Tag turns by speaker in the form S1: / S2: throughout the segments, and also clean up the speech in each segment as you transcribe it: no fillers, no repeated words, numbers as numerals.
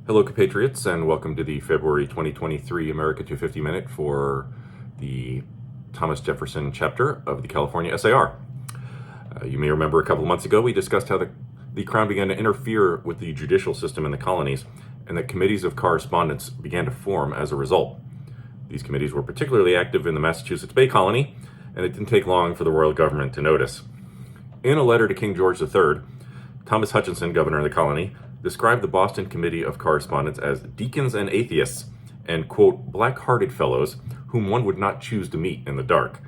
S1: Hello, compatriots, and welcome to the February 2023 America 250 Minute for the Thomas Jefferson chapter of the California SAR. You may remember a couple of months ago we discussed how the Crown began to interfere with the judicial system in the colonies, and that committees of correspondence began to form as a result. These committees were particularly active in the Massachusetts Bay Colony, and it didn't take long for the royal government to notice. In a letter to King George III, Thomas Hutchinson, governor of the colony, described the Boston Committee of Correspondence as deacons and atheists and, quote, black-hearted fellows whom one would not choose to meet in the dark.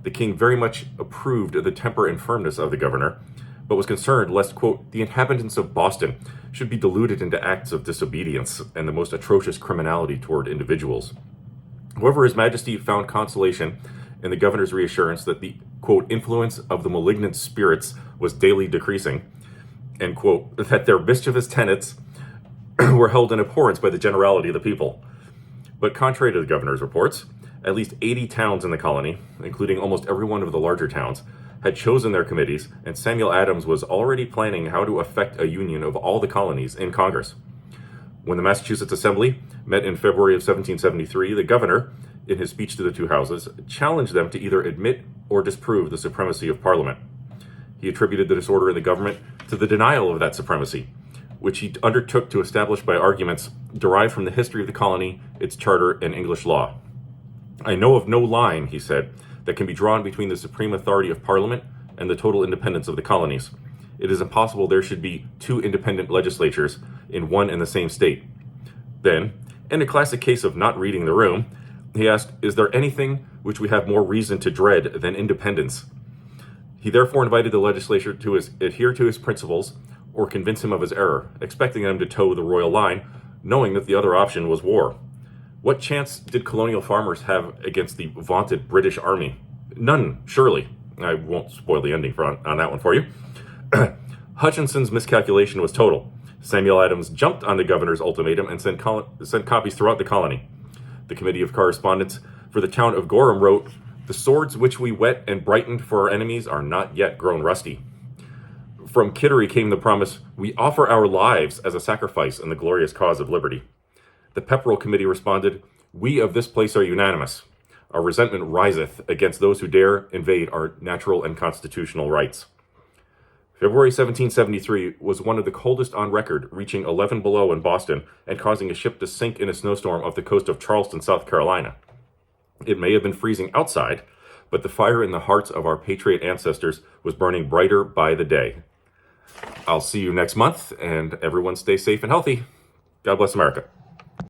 S1: The king very much approved of the temper and firmness of the governor, but was concerned lest, quote, the inhabitants of Boston should be deluded into acts of disobedience and the most atrocious criminality toward individuals. However, His Majesty found consolation in the governor's reassurance that the, quote, influence of the malignant spirits was daily decreasing, and, quote, that their mischievous tenets were held in abhorrence by the generality of the people. But contrary to the governor's reports, at least 80 towns in the colony, including almost every one of the larger towns, had chosen their committees, and Samuel Adams was already planning how to effect a union of all the colonies in Congress. When the Massachusetts Assembly met in February of 1773, the governor, in his speech to the two houses, challenged them to either admit or disprove the supremacy of Parliament. He attributed the disorder in the government to the denial of that supremacy, which he undertook to establish by arguments derived from the history of the colony, its charter, and English law. I know of no line, he said, that can be drawn between the supreme authority of Parliament and the total independence of the colonies. It is impossible there should be two independent legislatures in one and the same state. Then, in a classic case of not reading the room, he asked, is there anything which we have more reason to dread than independence? He therefore invited the legislature to adhere to his principles or convince him of his error, expecting them to toe the royal line, knowing that the other option was war. What chance did colonial farmers have against the vaunted British army? None, surely. I won't spoil the ending on that one for you. Hutchinson's miscalculation was total. Samuel Adams jumped on the governor's ultimatum and sent copies throughout the colony. The Committee of Correspondence for the town of Gorham wrote, the swords which we whet and brightened for our enemies are not yet grown rusty. From Kittery came the promise, we offer our lives as a sacrifice in the glorious cause of liberty. The Pepperell Committee responded, we of this place are unanimous. Our resentment riseth against those who dare invade our natural and constitutional rights. February 1773 was one of the coldest on record, reaching 11 below in Boston and causing a ship to sink in a snowstorm off the coast of Charleston, South Carolina. It may have been freezing outside, but the fire in the hearts of our patriot ancestors was burning brighter by the day. I'll see you next month, and everyone stay safe and healthy. God bless America.